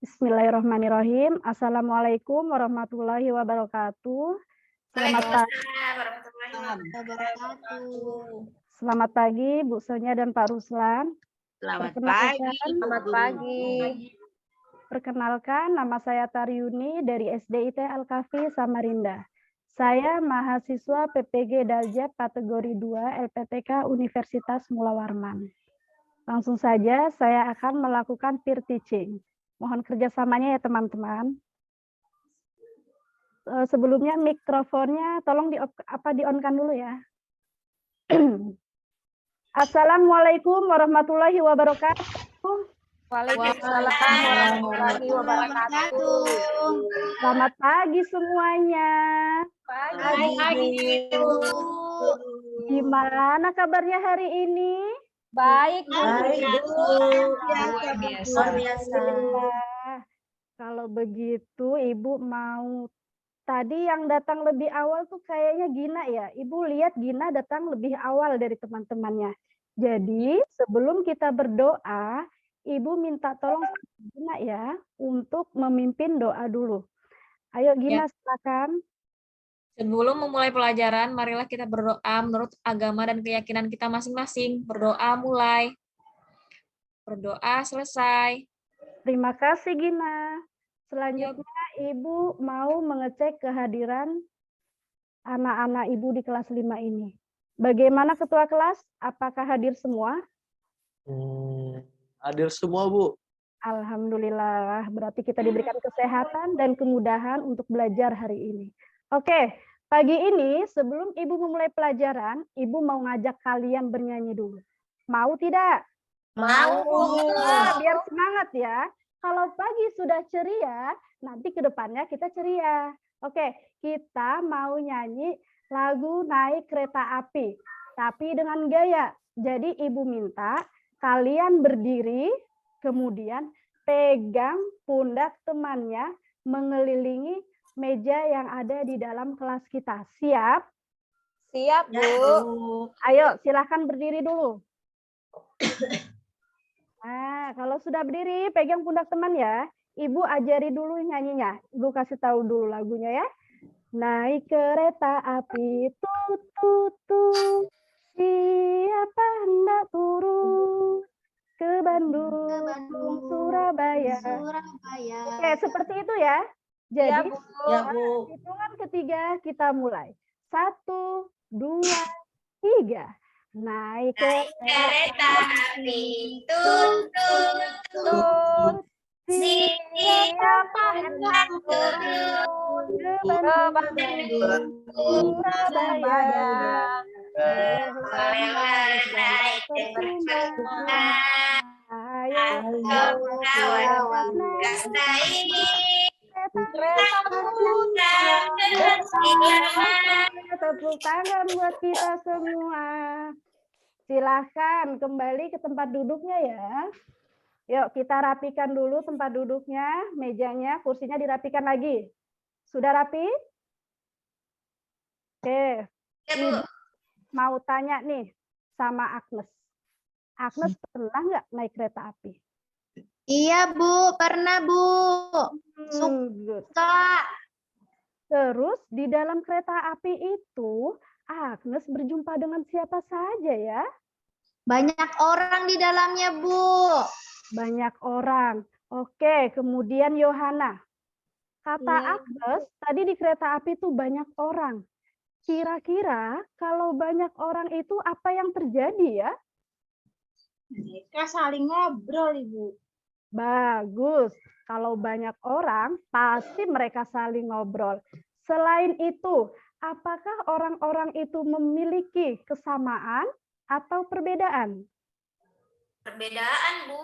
Bismillahirrahmanirrahim. Assalamualaikum warahmatullahi wabarakatuh. Selamat pagi, Bu Sonia dan Pak Ruslan. Selamat pagi. Selamat pagi. Perkenalkan, nama saya Taryuni dari SDIT Al-Kafi Samarinda. Saya mahasiswa PPG Daljab kategori 2 LPTK Universitas Mula Warman. Langsung saja saya akan melakukan peer teaching. Mohon kerjasamanya ya teman-teman. Sebelumnya mikrofonnya tolong di-on-kan dulu ya. Assalamualaikum warahmatullahi wabarakatuh. Waalaikumsalam warahmatullahi wabarakatuh. Selamat pagi semuanya. Pagi. Gimana kabarnya hari ini? Baik, Bu. Luar biasa. Kalau begitu Ibu mau, tadi yang datang lebih awal tuh kayaknya Gina ya. Ibu lihat Gina datang lebih awal dari teman-temannya. Jadi sebelum kita berdoa, Ibu minta tolong Gina ya untuk memimpin doa dulu. Ayo Gina, silakan. Sebelum memulai pelajaran, marilah kita berdoa menurut agama dan keyakinan kita masing-masing. Berdoa mulai. Berdoa selesai. Terima kasih Gina. Selanjutnya Ibu mau mengecek kehadiran anak-anak Ibu di kelas 5 ini. Bagaimana Ketua kelas? Apakah hadir semua? Hadir semua, Bu. Alhamdulillah, berarti kita diberikan kesehatan dan kemudahan untuk belajar hari ini. Oke, pagi ini sebelum Ibu memulai pelajaran, Ibu mau ngajak kalian bernyanyi dulu. Mau tidak? Mau. Biar semangat ya. Kalau pagi sudah ceria, nanti ke depannya kita ceria. Oke, kita mau nyanyi lagu Naik Kereta Api, tapi dengan gaya. Jadi Ibu minta kalian berdiri, kemudian pegang pundak temannya, mengelilingi meja yang ada di dalam kelas kita. Siap? Siap, Bu. Ayo, silahkan berdiri dulu. Nah, kalau sudah berdiri, pegang pundak teman ya. Ibu ajari dulu nyanyinya. Ibu kasih tahu dulu lagunya ya. Naik kereta api, tut tut tut. Siapa hendak turun ke Bandung, Surabaya. Oke, seperti itu ya. Jadi, hitungan ketiga kita mulai. 1, 2, 3. Naik kereta api, tut tut tut. Siapa hendak turun ke Bandung, Surabaya. Lewat naik kereta. Ayo kawan-kawan gas naik. Kereta putar bersila. Tepuk tangan buat kita semua. Silahkan kembali ke tempat duduknya ya. Yuk kita rapikan dulu tempat duduknya, mejanya, kursinya dirapikan lagi. Sudah rapi? Oke. Ibu mau tanya nih sama Agnes. Agnes pernah nggak naik kereta api? Iya, Bu. Pernah, Bu. Suka. Terus di dalam kereta api itu, Agnes berjumpa dengan siapa saja ya? Banyak orang di dalamnya, Bu. Banyak orang. Oke, kemudian Yohana. Kata Agnes, tadi di kereta api itu banyak orang. Kira-kira kalau banyak orang itu apa yang terjadi ya? Mereka saling ngobrol, Ibu. Bagus. Kalau banyak orang, pasti mereka saling ngobrol. Selain itu, apakah orang-orang itu memiliki kesamaan atau perbedaan? Perbedaan, Bu.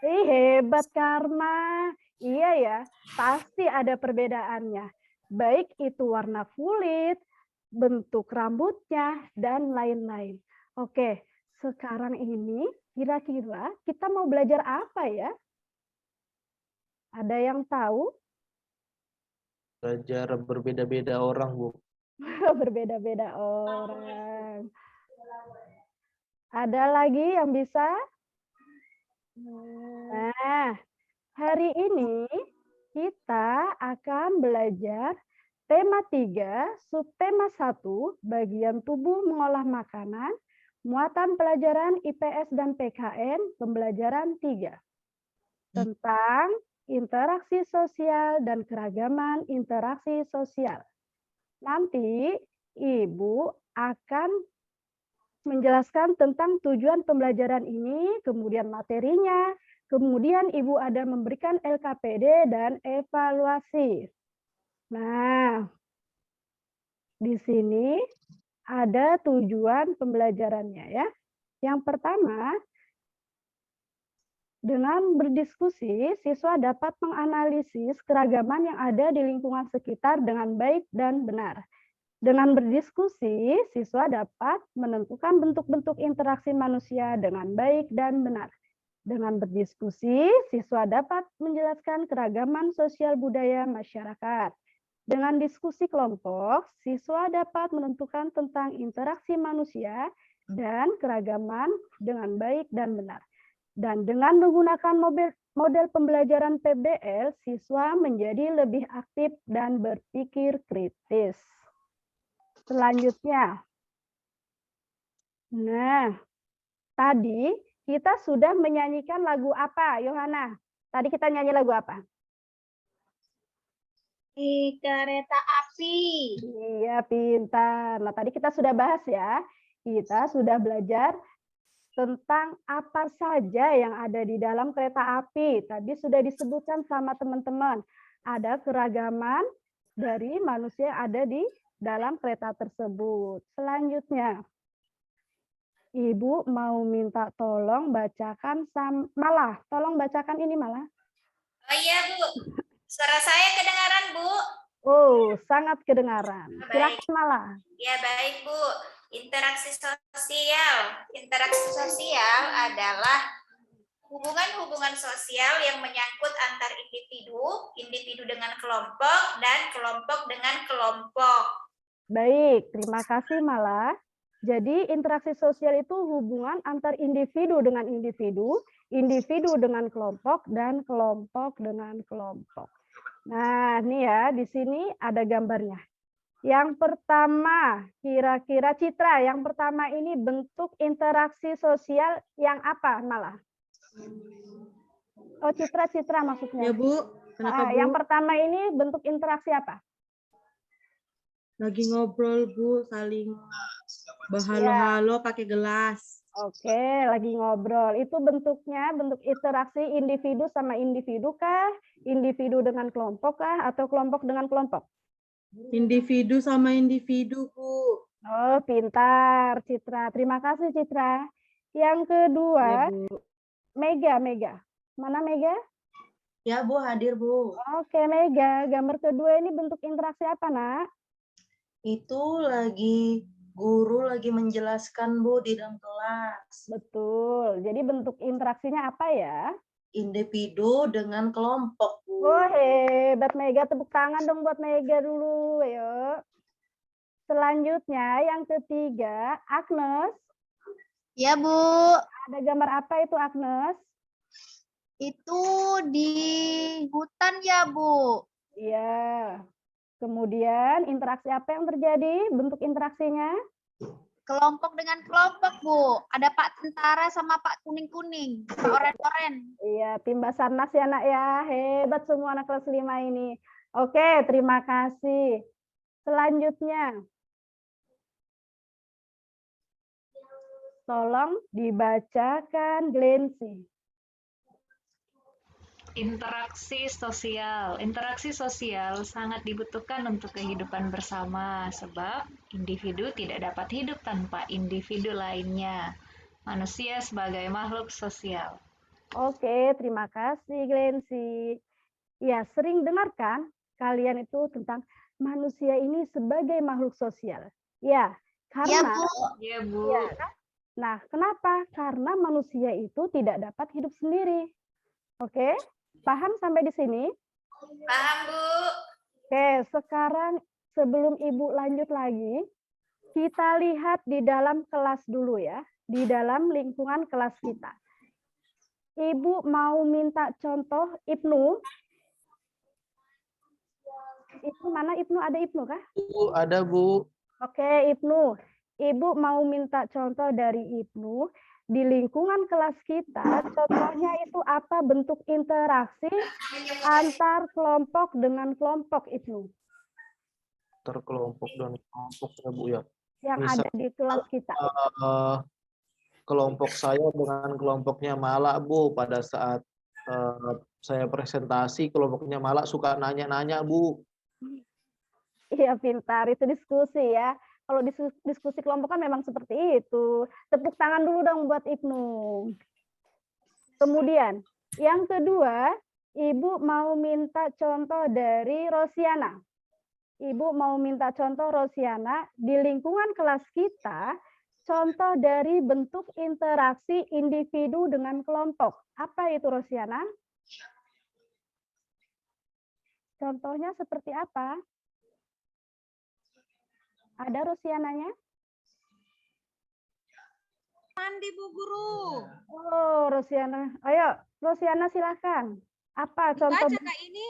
Hebat Karma. Iya ya, pasti ada perbedaannya. Baik itu warna kulit, bentuk rambutnya, dan lain-lain. Oke, sekarang ini kira-kira kita mau belajar apa ya? Ada yang tahu? Belajar berbeda-beda orang, Bu. Berbeda-beda orang. Ada lagi yang bisa? Nah, hari hari ini kita akan belajar tema 3, subtema 1, bagian tubuh mengolah makanan, muatan pelajaran IPS dan PKN, pembelajaran 3. Tentang interaksi sosial dan keragaman interaksi sosial. Nanti Ibu akan menjelaskan tentang tujuan pembelajaran ini, kemudian materinya, kemudian Ibu ada memberikan LKPD dan evaluasi. Nah, di sini ada tujuan pembelajarannya ya. Yang pertama, dengan berdiskusi, siswa dapat menganalisis keragaman yang ada di lingkungan sekitar dengan baik dan benar. Dengan berdiskusi, siswa dapat menentukan bentuk-bentuk interaksi manusia dengan baik dan benar. Dengan berdiskusi, siswa dapat menjelaskan keragaman sosial budaya masyarakat. Dengan diskusi kelompok, siswa dapat menentukan tentang interaksi manusia dan keragaman dengan baik dan benar. Dan dengan menggunakan model pembelajaran PBL, siswa menjadi lebih aktif dan berpikir kritis. Selanjutnya, nah, tadi kita sudah menyanyikan lagu apa, Yohana? Tadi kita nyanyi lagu apa? Di kereta api. Iya, pintar. Nah, tadi kita sudah bahas ya. Kita sudah belajar tentang apa saja yang ada di dalam kereta api. Tadi sudah disebutkan sama teman-teman. Ada keragaman dari manusia yang ada di dalam kereta tersebut. Selanjutnya, Ibu mau minta tolong bacakan Malah. Tolong bacakan ini Malah. Oh iya, Bu. Suara saya kedengaran, Bu. Oh, sangat kedengaran. Baik. Silakan Malah. Ya, baik, Bu. Interaksi sosial. Interaksi sosial adalah hubungan-hubungan sosial yang menyangkut antar individu, individu dengan kelompok, dan kelompok dengan kelompok. Baik, terima kasih Malah. Jadi interaksi sosial itu hubungan antar individu dengan individu, individu dengan kelompok, dan kelompok dengan kelompok. Nah, ini ya, di sini ada gambarnya. Yang pertama, kira-kira Citra, yang pertama ini bentuk interaksi sosial yang apa Malah? Oh, Citra maksudnya. Ya, Bu. Kenapa, Bu? Yang pertama ini bentuk interaksi apa? Lagi ngobrol, Bu, saling berhalo-halo pakai gelas. Oke, lagi ngobrol. Itu bentuknya bentuk interaksi individu sama individu kah? Individu dengan kelompok kah? Atau kelompok dengan kelompok? Individu sama individu, Bu. Oh, pintar, Citra. Terima kasih, Citra. Yang kedua, Ya, Bu. Mega. Mana Mega? Ya, Bu, hadir, Bu. Oke, Mega. Gambar kedua ini bentuk interaksi apa, Nak? Itu guru lagi menjelaskan, Bu, di dalam kelas. Betul. Jadi bentuk interaksinya apa ya? Individu dengan kelompok, Bu. Oh, hebat Mega. Tepuk tangan dong buat Mega dulu. Ayo. Selanjutnya, yang ketiga, Agnes. Ya, Bu. Ada gambar apa itu, Agnes? Itu di hutan ya, Bu. Iya. Kemudian interaksi apa yang terjadi? Bentuk interaksinya? Kelompok dengan kelompok, Bu. Ada Pak Tentara sama Pak Kuning-Kuning. Pak Oren-Oren. Iya, tim Basarnas ya, Nak ya. Hebat semua anak kelas 5 ini. Oke, terima kasih. Selanjutnya. Tolong dibacakan Glensi. Interaksi sosial. Interaksi sosial sangat dibutuhkan untuk kehidupan bersama, sebab individu tidak dapat hidup tanpa individu lainnya. Manusia sebagai makhluk sosial. Oke, terima kasih Glensi. Ya, sering dengarkan kalian itu tentang manusia ini sebagai makhluk sosial. Ya, karena Ya, Bu. ya, kan? Nah, kenapa? Karena manusia itu tidak dapat hidup sendiri. Oke? Paham sampai di sini? Paham, Bu? Oke, sekarang sebelum Ibu lanjut lagi, kita lihat di dalam kelas dulu ya, di dalam lingkungan kelas kita. Ibu mau minta contoh Ibnu. Ibnu mana Ibnu? Ada Ibnu kah? Bu, ada Bu. Oke, Ibnu. Ibu mau minta contoh dari Ibnu. Di lingkungan kelas kita, contohnya itu apa bentuk interaksi antar kelompok dengan kelompok Ibnu? Terkelompok dan kelompok ya Bu ya. Yang Misal, ada di kelas kita. Kelompok saya dengan kelompoknya Mala Bu, pada saat saya presentasi kelompoknya Mala suka nanya-nanya Bu. Iya, pintar. Itu diskusi ya. Kalau diskusi kelompok kan memang seperti itu. Tepuk tangan dulu dong buat Ibnu. Kemudian, yang kedua, Ibu mau minta contoh dari Rosiana. Ibu mau minta contoh Rosiana di lingkungan kelas kita, contoh dari bentuk interaksi individu dengan kelompok. Apa itu Rosiana? Contohnya seperti apa? Ada Rosiananya? Mandi Bu Guru. Oh, Rosiana. Ayo, Rosiana silakan. Apa contoh? Baca Kak ini.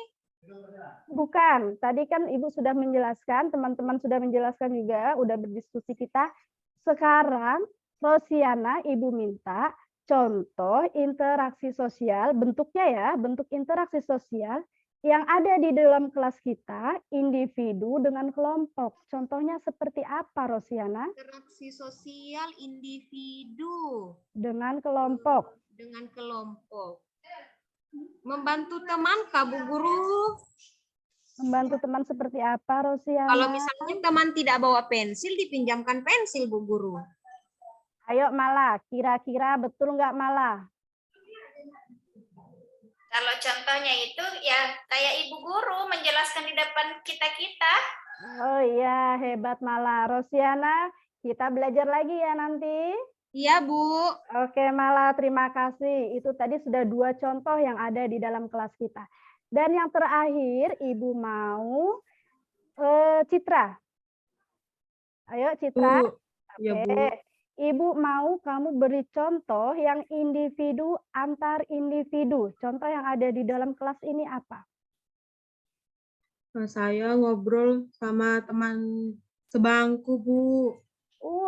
Bukan. Tadi kan Ibu sudah menjelaskan, teman-teman sudah menjelaskan juga, udah berdiskusi kita. Sekarang Rosiana Ibu minta contoh interaksi sosial, bentuknya ya, bentuk interaksi sosial yang ada di dalam kelas kita, individu dengan kelompok. Contohnya seperti apa, Rosiana? Interaksi sosial individu Dengan kelompok. dengan kelompok. Membantu teman Kak Bu Guru. Membantu teman seperti apa, Rosiana? Kalau misalnya teman tidak bawa pensil, dipinjamkan pensil Bu Guru. Ayo Mala, kira-kira betul nggak Mala? Kalau contohnya itu ya kayak ibu guru menjelaskan di depan kita-kita. Oh iya, hebat Mala. Rosiana, kita belajar lagi ya nanti. Iya Bu. Oke Mala, terima kasih. Itu tadi sudah 2 contoh yang ada di dalam kelas kita. Dan yang terakhir, Ibu mau Citra. Ayo Citra. Bu. Ya, Bu. Oke. Ibu mau kamu beri contoh yang individu antar individu. Contoh yang ada di dalam kelas ini apa? Saya ngobrol sama teman sebangku, Bu.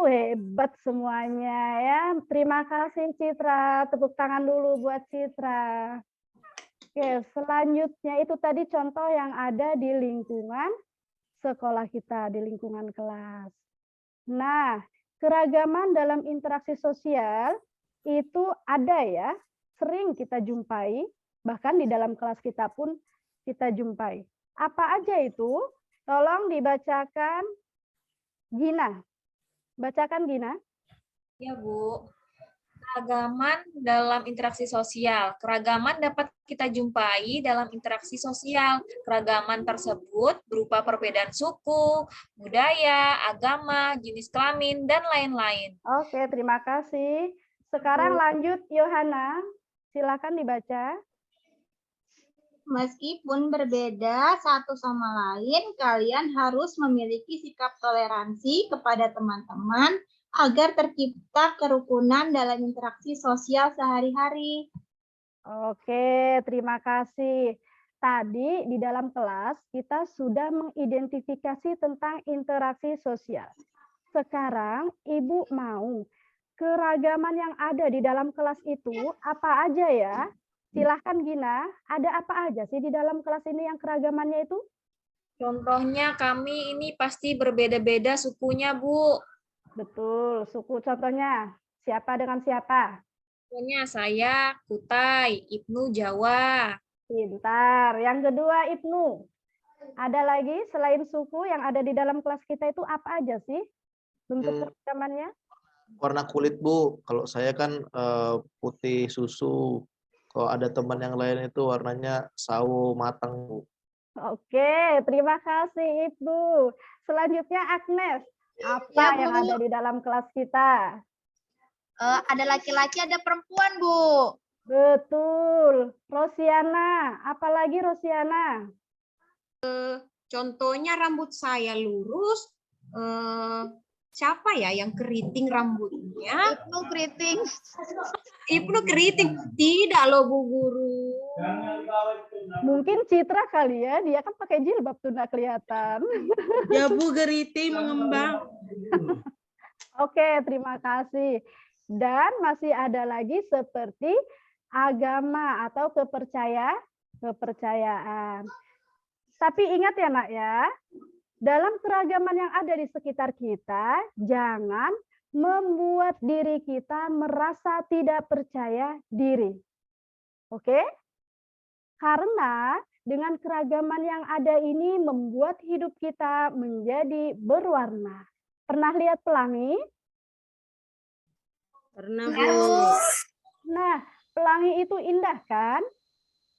Hebat semuanya ya. Terima kasih Citra. Tepuk tangan dulu buat Citra. Oke, selanjutnya itu tadi contoh yang ada di lingkungan sekolah kita, di lingkungan kelas. Nah, keragaman dalam interaksi sosial itu ada ya, sering kita jumpai, bahkan di dalam kelas kita pun kita jumpai. Apa aja itu? Tolong dibacakan Gina. Bacakan Gina. Ya, Bu. Keragaman dalam interaksi sosial. Keragaman dapat kita jumpai dalam interaksi sosial. Keragaman tersebut berupa perbedaan suku, budaya, agama, jenis kelamin, dan lain-lain. Oke, terima kasih. Sekarang lanjut Yohana. Silakan dibaca. Meskipun berbeda satu sama lain, kalian harus memiliki sikap toleransi kepada teman-teman agar tercipta kerukunan dalam interaksi sosial sehari-hari. Oke, terima kasih. Tadi di dalam kelas kita sudah mengidentifikasi tentang interaksi sosial. Sekarang Ibu mau keragaman yang ada di dalam kelas itu apa aja ya? Silahkan Gina, ada apa aja sih di dalam kelas ini yang keragamannya itu? Contohnya kami ini pasti berbeda-beda sukunya, Bu. Betul, suku contohnya siapa dengan siapa? Contohnya saya Kutai, Ibnu Jawa. Pintar. Yang kedua Ibnu. Ada lagi selain suku yang ada di dalam kelas kita itu apa aja sih bentuk keragamannya? Warna kulit Bu, kalau saya kan putih susu. Kalau ada teman yang lain itu warnanya sawo matang Bu. Oke, terima kasih Ibnu. Selanjutnya Agnes. Apa Ya, yang Bu. ada di dalam kelas kita? Ada laki-laki, ada perempuan, Bu. Betul. Rosiana, apalagi Rosiana? Contohnya rambut saya lurus, siapa ya yang keriting rambutnya? Ibnu keriting. Ibnu keriting. Tidak loh Bu Guru. Mungkin Citra kali ya, dia kan pakai jilbab tuh nggak kelihatan. Ya Bu, geriting mengembang. Oke, terima kasih. Dan masih ada lagi seperti agama atau kepercayaan. Tapi ingat ya nak ya, dalam keragaman yang ada di sekitar kita, jangan membuat diri kita merasa tidak percaya diri. Oke? Karena dengan keragaman yang ada ini membuat hidup kita menjadi berwarna. Pernah lihat pelangi? Pernah Bu. Nah, pelangi itu indah kan?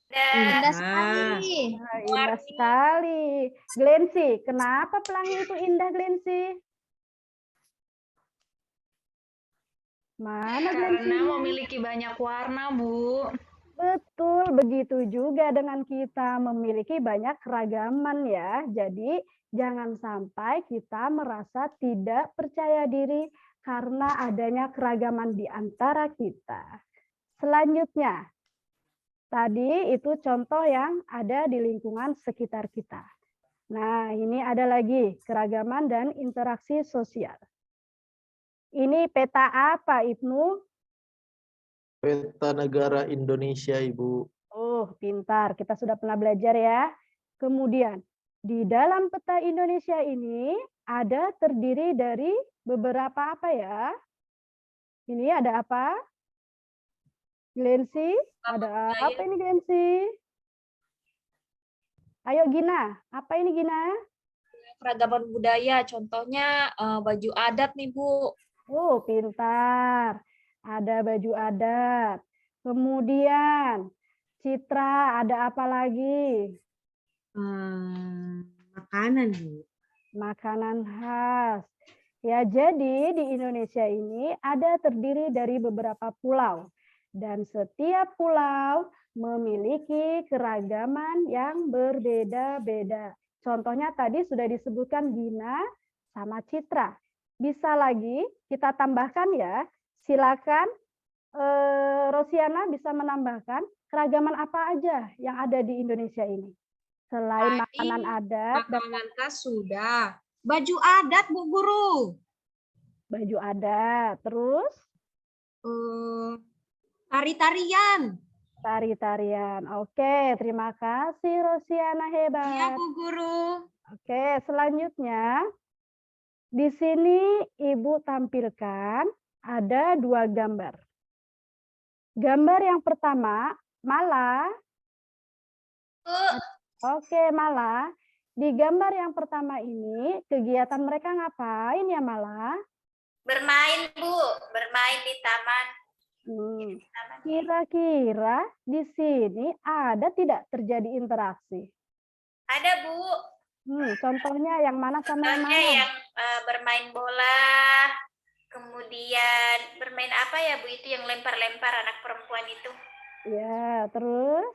Indah sekali. Nah, indah sekali. Glensi, kenapa pelangi itu indah, Glensi? Mana Karena Glensi? memiliki banyak warna, Bu. Betul, begitu juga dengan kita memiliki banyak keragaman ya. Jadi jangan sampai kita merasa tidak percaya diri karena adanya keragaman di antara kita. Selanjutnya, tadi itu contoh yang ada di lingkungan sekitar kita. Nah, ini ada lagi keragaman dan interaksi sosial. Ini peta apa, Ibnu? Peta negara Indonesia, Ibu. Oh, pintar. Kita sudah pernah belajar ya. Kemudian, di dalam peta Indonesia ini ada terdiri dari beberapa apa ya? Ini ada apa? Glensi, ada apa ini Glensi? Ayo Gina, apa ini Gina? Keragaman budaya, contohnya baju adat nih Bu. Oh, pintar. Ada baju adat. Kemudian, Citra, ada apa lagi? Makanan Bu. Makanan khas. Ya, jadi di Indonesia ini ada terdiri dari beberapa pulau. Dan setiap pulau memiliki keragaman yang berbeda-beda. Contohnya tadi sudah disebutkan Gina sama Citra. Bisa lagi kita tambahkan ya. Silakan Rosiana bisa menambahkan keragaman apa aja yang ada di Indonesia ini. Selain makanan adat dan Makanan khas sudah. Baju adat Bu Guru. baju adat, terus Tari-tarian. tari-tarian. Oke, terima kasih Rosiana, hebat. Iya Bu Guru. Oke, selanjutnya di sini Ibu tampilkan ada 2 gambar. Gambar yang pertama, Mala. Oke, Mala. Di gambar yang pertama ini, kegiatan mereka ngapain ya, Mala? Bermain, Bu. Bermain di taman. Kira-kira di sini ada tidak terjadi interaksi? Ada, Bu. Contohnya yang mana sama yang Contohnya mana? yang bermain bola. Kemudian bermain apa ya, Bu? Itu yang lempar-lempar anak perempuan itu. Ya, terus?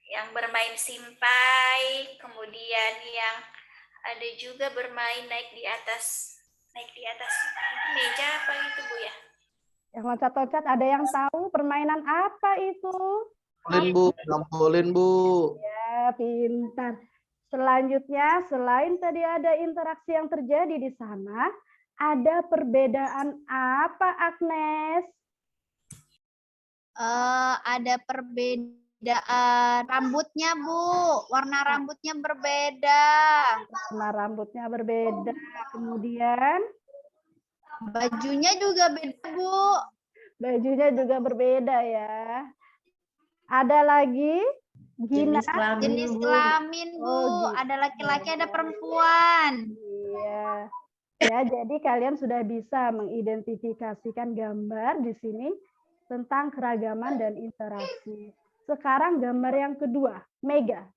Yang bermain simpai, kemudian yang ada juga bermain naik di atas itu meja apa itu Bu ya? Yang loncat-loncat ada yang tahu permainan apa itu? Trampolin Bu. Ya, pintar. Selanjutnya, selain tadi ada interaksi yang terjadi di sana, ada perbedaan apa, Agnes? Ada perbedaan rambutnya, Bu. Warna rambutnya berbeda. Warna rambutnya berbeda. Kemudian bajunya juga beda, Bu. Bajunya juga berbeda ya. Ada lagi Gina. Jenis kelamin, Bu. Oh, gitu. Ada laki-laki, ada perempuan. Iya. Ya, jadi kalian sudah bisa mengidentifikasikan gambar di sini tentang keragaman dan interaksi. Sekarang gambar yang kedua, Mega.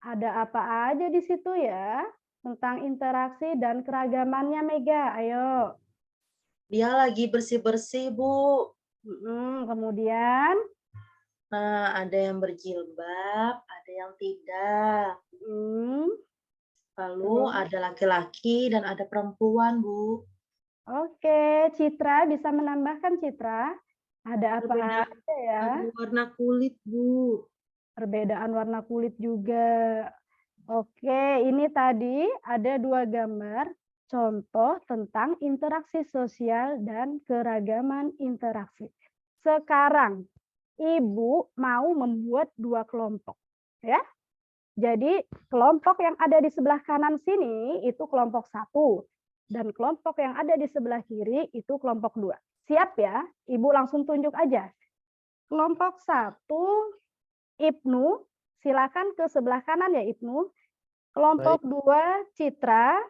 Ada apa aja di situ ya tentang interaksi dan keragamannya, Mega? Ayo. Dia lagi bersih-bersih, Bu. Kemudian? Nah, ada yang berjilbab, ada yang tidak. Lalu ada laki-laki dan ada perempuan, Bu. Oke, Citra bisa menambahkan, Citra? Ada apa Perbedaan- aja ya? Ada warna kulit, Bu. Perbedaan warna kulit juga. Oke, ini tadi ada 2 gambar contoh tentang interaksi sosial dan keragaman interaksi. Sekarang, Ibu mau membuat 2 kelompok, ya. Jadi, kelompok yang ada di sebelah kanan sini itu kelompok 1 dan kelompok yang ada di sebelah kiri itu kelompok 2. Siap ya? Ibu langsung tunjuk aja. Kelompok 1, Ibnu, silakan ke sebelah kanan ya Ibnu. Kelompok 2, Citra.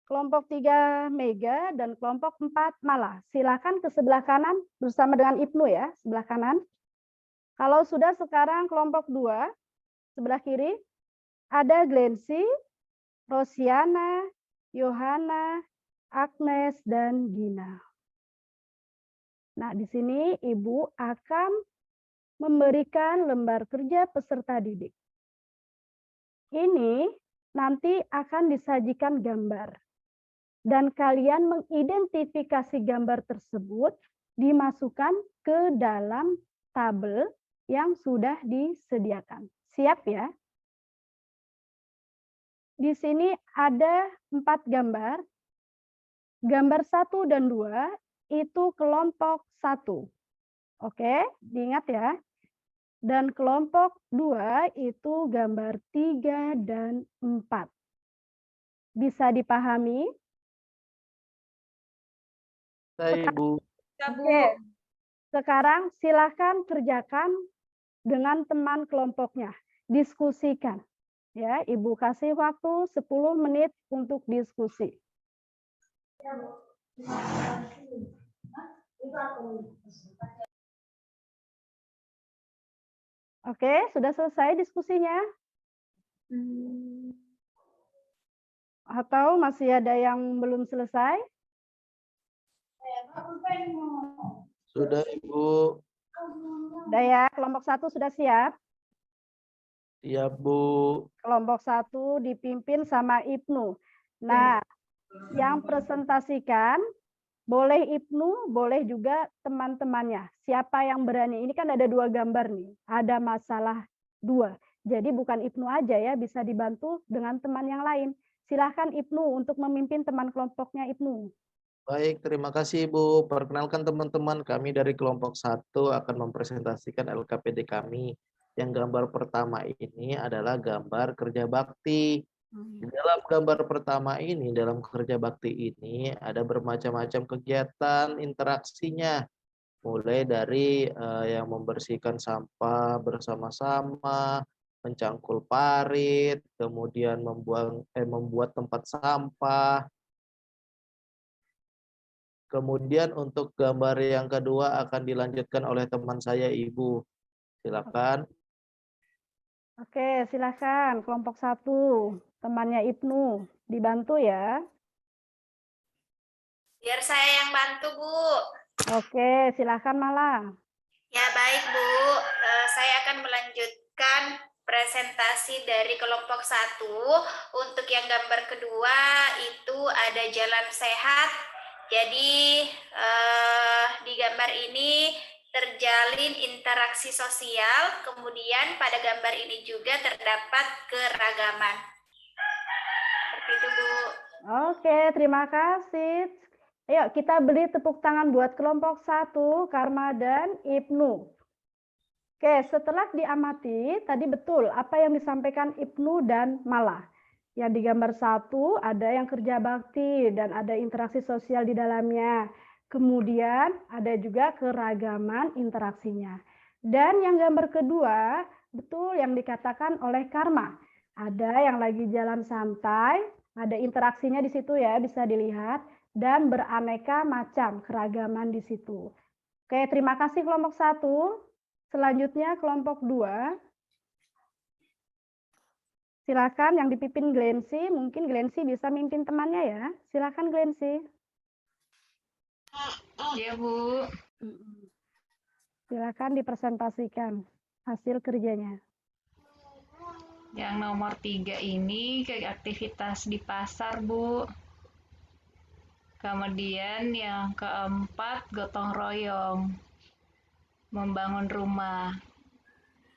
Kelompok 3, Mega. Dan kelompok 4, Mala. Silakan ke sebelah kanan bersama dengan Ibnu ya, sebelah kanan. Kalau sudah sekarang kelompok 2, sebelah kiri, ada Glensi, Rosiana, Yohana, Agnes, dan Gina. Nah, di sini Ibu akan memberikan lembar kerja peserta didik. Ini nanti akan disajikan gambar. Dan kalian mengidentifikasi gambar tersebut dimasukkan ke dalam tabel yang sudah disediakan. Siap ya? Di sini ada 4 gambar. Gambar 1 dan 2 itu kelompok 1. Oke, diingat ya. Dan kelompok 2 itu gambar 3 dan 4. Bisa dipahami? Saya Ibu. Oke. Sekarang silakan kerjakan dengan teman kelompoknya. Diskusikan. Ya, Ibu kasih waktu 10 menit untuk diskusi. Oke, sudah selesai diskusinya? Atau masih ada yang belum selesai? Sudah Ibu. Sudah ya, kelompok 1 sudah siap? Iya Bu. Kelompok 1 dipimpin sama Ibnu. Nah, yang presentasikan boleh Ibnu, boleh juga teman-temannya. Siapa yang berani? Ini kan ada 2 gambar nih. Ada masalah 2. Jadi bukan Ibnu aja ya, bisa dibantu dengan teman yang lain. Silahkan Ibnu untuk memimpin teman kelompoknya Ibnu. Baik, terima kasih Ibu. Perkenalkan teman-teman, kami dari kelompok 1 akan mempresentasikan LKPD kami. Yang gambar pertama ini adalah gambar kerja bakti. Di dalam gambar pertama ini, dalam kerja bakti ini ada bermacam-macam kegiatan interaksinya. Mulai dari yang membersihkan sampah bersama-sama, mencangkul parit, kemudian membuat tempat sampah. Kemudian untuk gambar yang kedua akan dilanjutkan oleh teman saya, Ibu. Silakan. Oke, silakan kelompok 1, temannya Ibnu, dibantu ya. Biar saya yang bantu, Bu. Oke, silakan Mala. Ya, baik, Bu. Saya akan melanjutkan presentasi dari kelompok 1. Untuk yang gambar kedua itu ada jalan sehat. Jadi di gambar ini terjalin interaksi sosial, kemudian pada gambar ini juga terdapat keragaman. Seperti itu, Bu. Oke, terima kasih. Ayo kita beri tepuk tangan buat kelompok 1, Karma dan Ibnu. Oke, setelah diamati, tadi betul apa yang disampaikan Ibnu dan Mala. Yang di gambar 1 ada yang kerja bakti dan ada interaksi sosial di dalamnya. Kemudian ada juga keragaman interaksinya. Dan yang gambar kedua, betul yang dikatakan oleh Karma. Ada yang lagi jalan santai, ada interaksinya di situ ya, bisa dilihat. Dan beraneka macam keragaman di situ. Oke, terima kasih kelompok 1. Selanjutnya kelompok 2. Silakan yang dipimpin Glensi, mungkin Glensi bisa mimpin temannya ya. Silakan Glensi. Iya, Bu. Silakan dipresentasikan hasil kerjanya. Yang nomor 3 ini aktivitas di pasar, Bu. Kemudian yang keempat, gotong royong, membangun rumah.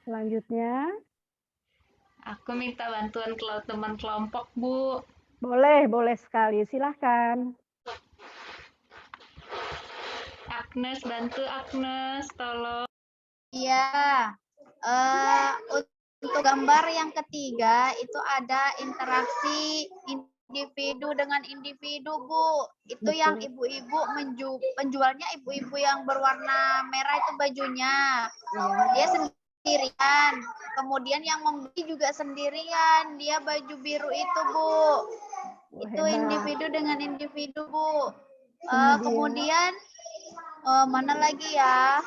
Selanjutnya, Aku minta bantuan teman kelompok, Bu. boleh sekali. Silahkan. Agnes, bantu Agnes, tolong. Iya, untuk gambar yang ketiga itu ada interaksi individu dengan individu, Bu. Itu Betul. yang ibu-ibu penjualnya ibu-ibu yang berwarna merah itu bajunya. Dia sendirian. Kemudian yang membeli juga sendirian. Dia baju biru itu, Bu. Itu hebat. individu dengan individu, Bu. Kemudian? Kemudian mana lagi ya?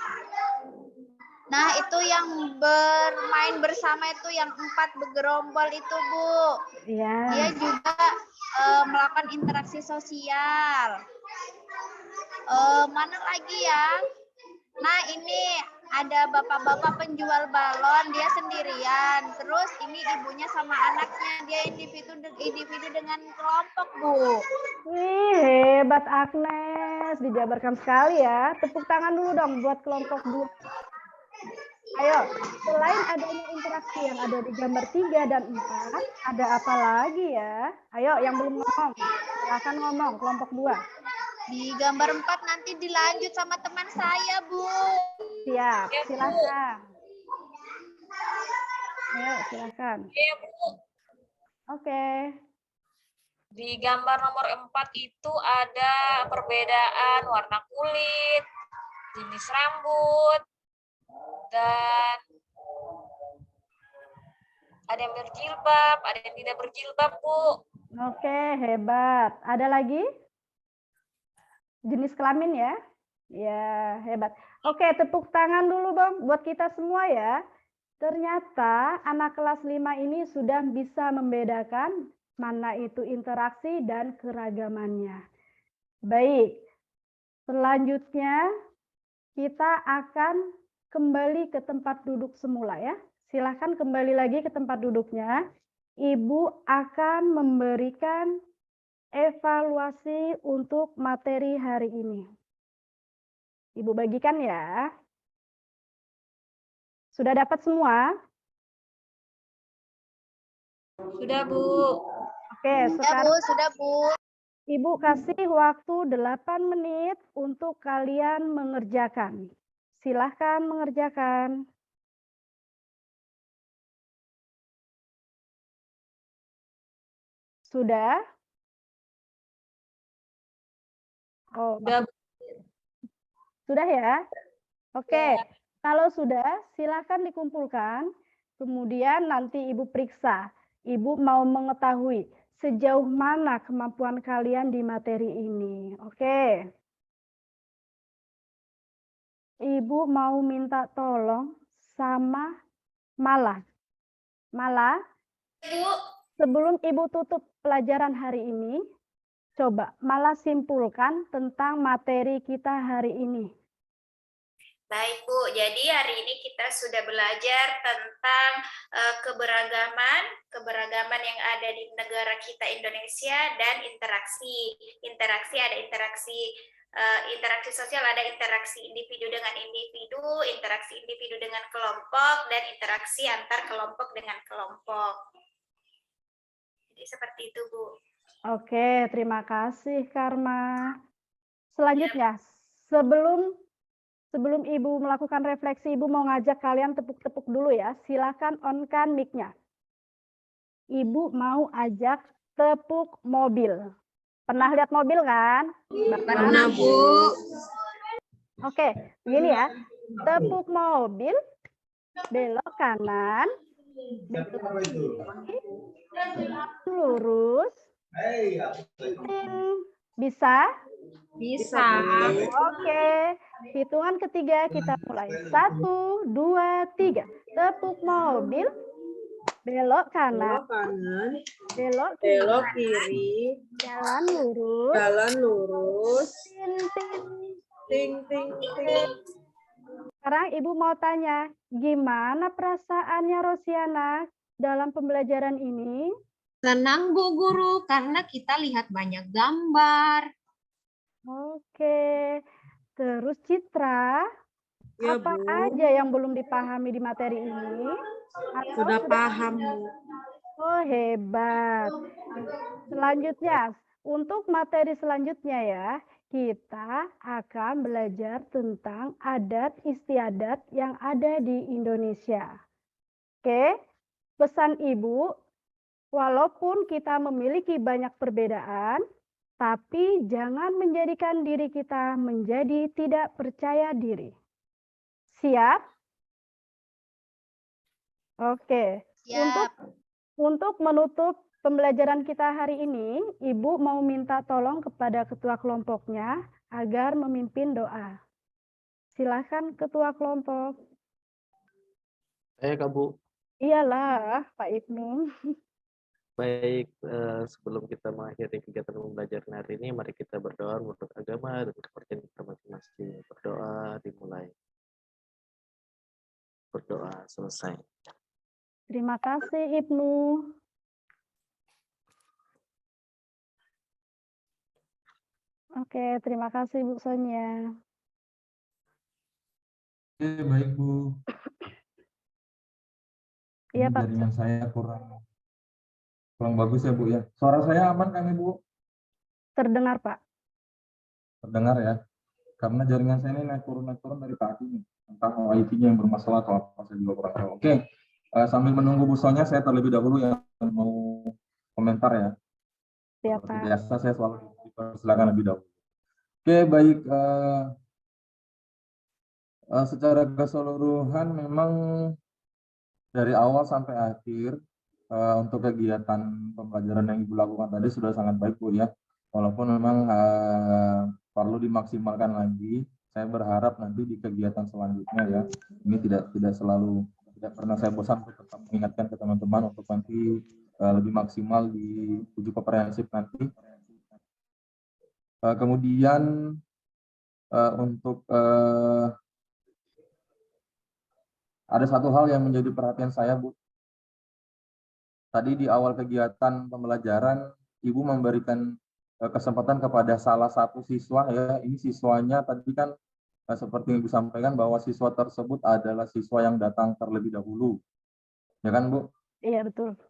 Nah, itu yang bermain bersama itu yang 4 bergerombol itu, Bu. Iya. Dia juga melakukan interaksi sosial. Mana lagi ya? Nah, ini ada bapak-bapak penjual balon, dia sendirian. Terus ini ibunya sama anaknya, dia individu dengan kelompok, Bu. Wih, hebat Agnes. Dijabarkan sekali ya. Tepuk tangan dulu dong buat kelompok 2. Ayo, selain adanya interaksi yang ada di gambar 3 dan 4, ada apa lagi ya? Ayo, yang belum ngomong, silakan ngomong, kelompok 2. Di gambar 4 nanti dilanjut sama teman saya, Bu. Siap, silakan. Ayo, silakan. Iya, Bu. Oke. Di gambar nomor 4 itu ada perbedaan warna kulit, jenis rambut, dan ada yang berjilbab, ada yang tidak berjilbab, Bu. Oke, hebat. Ada lagi? Jenis kelamin ya? Ya, hebat. Oke, tepuk tangan dulu dong buat kita semua ya. Ternyata anak kelas 5 ini sudah bisa membedakan mana itu interaksi dan keragamannya. Baik, selanjutnya kita akan kembali ke tempat duduk semula ya. Silahkan kembali lagi ke tempat duduknya. Ibu akan memberikan evaluasi untuk materi hari ini. Ibu bagikan ya. Sudah dapat semua? Sudah, Bu. Oke, sekarang Sudah, Bu. Ibu kasih waktu 8 menit untuk kalian mengerjakan. Silahkan mengerjakan. Sudah? Oh, sudah ya? Oke, kalau sudah, silakan dikumpulkan. Kemudian nanti Ibu periksa. Ibu mau mengetahui sejauh mana kemampuan kalian di materi ini. Oke. Ibu mau minta tolong sama Mala. Mala, Bu. sebelum Ibu tutup pelajaran hari ini, coba Mala simpulkan tentang materi kita hari ini. Baik, Bu. Jadi hari ini kita sudah belajar tentang keberagaman yang ada di negara kita Indonesia dan interaksi. Interaksi ada interaksi sosial, ada interaksi individu dengan individu, interaksi individu dengan kelompok, dan interaksi antar kelompok dengan kelompok. Jadi seperti itu, Bu. Oke, terima kasih Karma. Selanjutnya, sebelum Ibu melakukan refleksi, Ibu mau ngajak kalian tepuk-tepuk dulu ya. Silakan on-kan mic-nya. Ibu mau ajak tepuk mobil. Pernah lihat mobil kan? Pernah, Bu. Oke, begini ya. Tepuk mobil, belok kanan, lurus. Bisa? Bisa. Oke, hitungan ketiga kita mulai. 1, 2, 3. Tepuk mobil, belok kanan, belok kiri, jalan lurus, ting, ting, ting. Sekarang Ibu mau tanya, gimana perasaannya Rosiana dalam pembelajaran ini? Senang Bu Guru karena kita lihat banyak gambar. Oke. Terus Citra, Ya, apa Bu. aja yang belum dipahami di materi ini? Atau Sudah paham, Bu. Oh, hebat. Selanjutnya, untuk materi selanjutnya ya, kita akan belajar tentang adat istiadat yang ada di Indonesia. Oke, pesan Ibu, walaupun kita memiliki banyak perbedaan, tapi jangan menjadikan diri kita menjadi tidak percaya diri. Siap? Oke. Siap. Untuk menutup pembelajaran kita hari ini, Ibu mau minta tolong kepada ketua kelompoknya agar memimpin doa. Silakan ketua kelompok. Kak Bu. Iyalah, Pak Ibnu. Baik, sebelum kita mengakhiri kegiatan pembelajaran hari ini, mari kita berdoa menurut agama dan kepercayaan kita masing-masing. Berdoa dimulai. Berdoa selesai. Terima kasih, Ibnu. Oke, terima kasih, Bu Sonia. Oke, baik Bu. Iya, Ini Pak. jaringan saya kurang bagus ya Bu ya. Suara saya aman kan Bu? Terdengar, Pak. Terdengar ya. Karena jaringan saya ini naik turun dari pagi nih. Entah wifi-nya yang bermasalah atau apa, saya juga kurang tahu. Oke, sambil menunggu Bu Sonia, saya terlebih dahulu yang mau komentar ya. Siap, Seperti Pak. biasa saya selalu dipersilakan lebih dahulu. Oke, baik. Secara keseluruhan memang dari awal sampai akhir untuk kegiatan pembelajaran yang Ibu lakukan tadi sudah sangat baik Bu ya. Walaupun memang perlu dimaksimalkan lagi. Saya berharap nanti di kegiatan selanjutnya ya, ini tidak pernah saya bosan untuk tetap mengingatkan ke teman-teman untuk nanti lebih maksimal di uji komprehensif nanti. Kemudian untuk ada satu hal yang menjadi perhatian saya Bu. Tadi di awal kegiatan pembelajaran, Ibu memberikan kesempatan kepada salah satu siswa ya. Ini siswanya tadi kan seperti yang Ibu sampaikan bahwa siswa tersebut adalah siswa yang datang terlebih dahulu. Ya kan Bu? Iya, betul.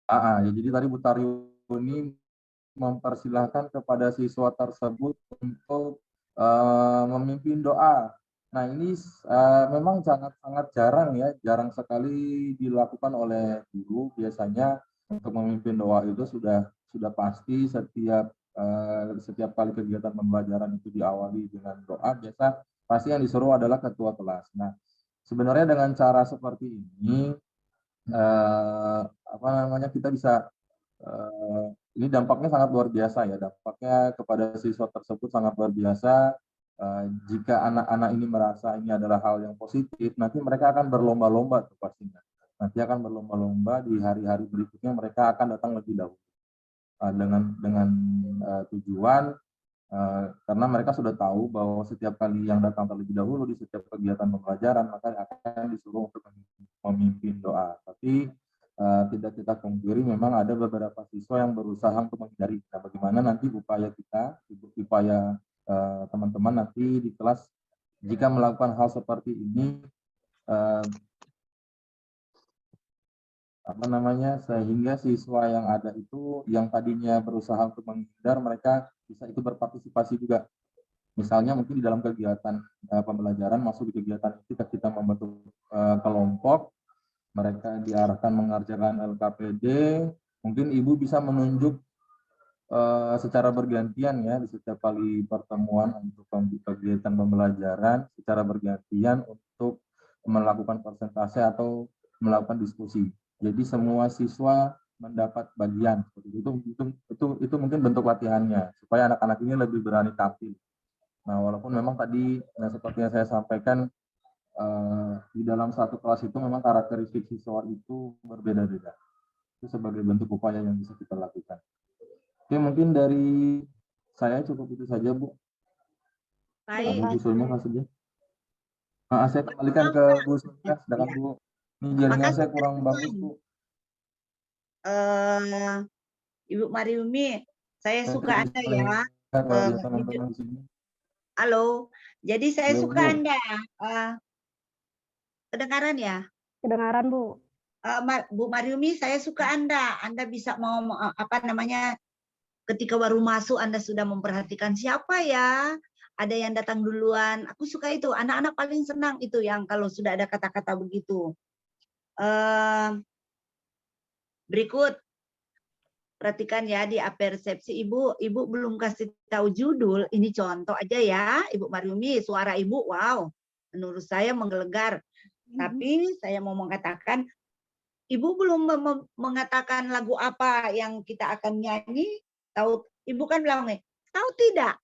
Ya, jadi tadi Bu Taryuni mempersilahkan kepada siswa tersebut untuk memimpin doa. Nah ini memang sangat jarang ya, jarang sekali dilakukan oleh guru. Biasanya untuk memimpin doa itu sudah pasti setiap kali kegiatan pembelajaran itu diawali dengan doa. Biasa pasti yang disuruh adalah ketua kelas. Nah sebenarnya dengan cara seperti ini kita bisa ini dampaknya sangat luar biasa ya, dampaknya kepada siswa tersebut sangat luar biasa. Jika anak-anak ini merasa ini adalah hal yang positif, nanti mereka akan berlomba-lomba tuh pastinya. Nanti akan berlomba-lomba di hari-hari berikutnya, mereka akan datang lebih dahulu dengan tujuan karena mereka sudah tahu bahwa setiap kali yang datang terlebih dahulu di setiap kegiatan pembelajaran maka akan disuruh untuk memimpin doa. Tapi tidak kita pungkiri memang ada beberapa siswa yang berusaha untuk menghindari. Nah, bagaimana nanti upaya teman-teman nanti di kelas jika melakukan hal seperti ini sehingga siswa yang ada itu yang tadinya berusaha untuk menghindar mereka bisa ikut berpartisipasi juga. Misalnya mungkin di dalam kegiatan pembelajaran masuk di kegiatan itu kita membentuk kelompok, mereka diarahkan mengerjakan LKPD, mungkin Ibu bisa menunjuk secara bergantian ya di setiap kali pertemuan untuk kegiatan pembelajaran secara bergantian untuk melakukan presentasi atau melakukan diskusi. Jadi semua siswa mendapat bagian itu mungkin bentuk latihannya supaya anak-anak ini lebih berani tampil. Nah walaupun memang tadi seperti yang saya sampaikan di dalam satu kelas itu memang karakteristik siswa itu berbeda-beda. Itu sebagai bentuk upaya yang bisa kita lakukan. Oke, mungkin dari saya cukup itu saja, Bu. Baik. Bu Sonia, saja. Saya kembalikan ke Bu Sonia, silakan Bu. Ini jaringan Makasih saya kurang bagus, teman-teman. Bu. Ibu Mariumi, saya Saya suka tidak Anda bisa ya. melihat kalau lihat Video. teman-teman di sini. Halo, jadi saya Halo, suka Bu. Anda. Kedengaran ya? Kedengaran, Bu. Bu Mariumi, saya suka Anda. Anda bisa mau apa namanya? Ketika baru masuk Anda sudah memperhatikan siapa ya? Ada yang datang duluan. Aku suka itu. Anak-anak paling senang itu yang kalau sudah ada kata-kata begitu. Berikut. Perhatikan ya di apersepsi Ibu. Ibu belum kasih tahu judul. Ini contoh aja ya. Ibu Mariumi, suara Ibu wow. Menurut saya menggelegar. Tapi saya mau mengatakan Ibu belum mengatakan lagu apa yang kita akan nyanyi. Tahu, Ibu kan bilang nih, tahu tidak?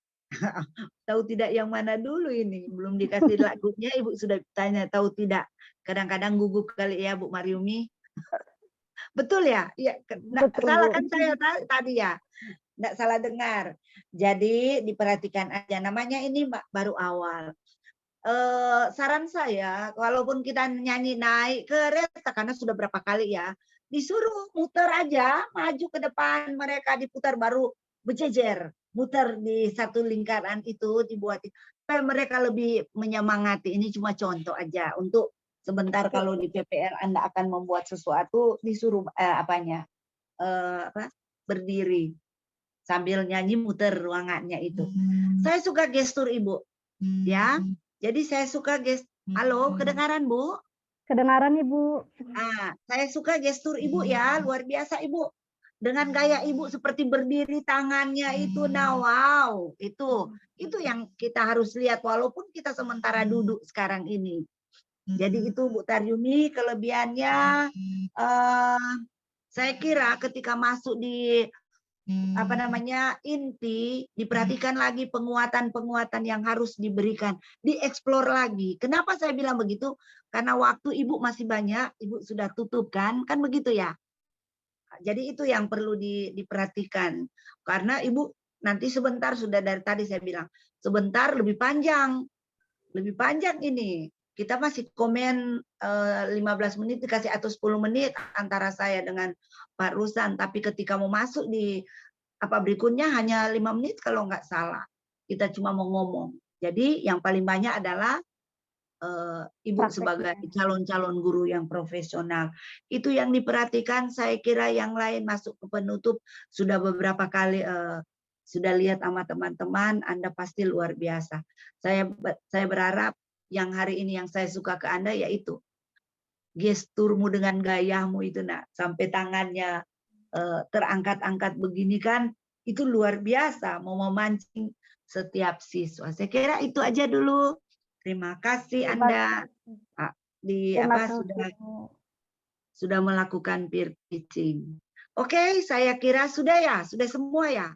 Tahu tidak yang mana dulu ini? Belum dikasih lagunya, Ibu sudah tanya tahu tidak. Kadang-kadang gugup kali ya Bu Mariumi. Betul ya? Ya, Betul, salah Bu. kan saya tadi ya? Nggak salah dengar. Jadi diperhatikan aja. Namanya ini baru awal. Saran saya, walaupun kita nyanyi naik kereta, karena sudah berapa kali ya, disuruh muter aja, maju ke depan, mereka diputar baru berjejer, muter di satu lingkaran itu dibuat supaya mereka lebih menyemangati. Ini cuma contoh aja untuk sebentar kalau di PPR Anda akan membuat sesuatu disuruh berdiri sambil nyanyi muter ruangannya itu. Saya suka gestur Ibu, ya. Jadi saya suka halo, kedengaran Bu? Kedengaran, Ibu. Saya suka gestur Ibu ya, luar biasa Ibu. Dengan gaya Ibu seperti berdiri tangannya itu, nah wow, itu yang kita harus lihat walaupun kita sementara duduk sekarang ini. Jadi itu Bu Taryumi kelebihannya. Saya kira ketika masuk di inti, diperhatikan lagi penguatan-penguatan yang harus diberikan, dieksplor lagi. Kenapa saya bilang begitu? Karena waktu Ibu masih banyak, Ibu sudah tutup kan begitu ya. Jadi itu yang perlu diperhatikan. Karena Ibu nanti sebentar sudah dari tadi saya bilang, sebentar lebih panjang ini. Kita masih komen 15 menit dikasih atau 10 menit antara saya dengan Pak Rusan. Tapi ketika mau masuk di berikutnya hanya 5 menit kalau nggak salah. Kita cuma mau ngomong. Jadi yang paling banyak adalah Ibu sebagai calon-calon guru yang profesional. Itu yang diperhatikan. Saya kira yang lain masuk ke penutup sudah beberapa kali sudah lihat sama teman-teman. Anda pasti luar biasa. Saya berharap yang hari ini yang saya suka ke Anda yaitu gesturmu dengan gayamu itu sampai tangannya terangkat-angkat begini kan itu luar biasa mau memancing setiap siswa. Saya kira itu aja dulu. Terima kasih Anda sudah melakukan peer teaching. Oke, saya kira sudah ya, sudah semua ya.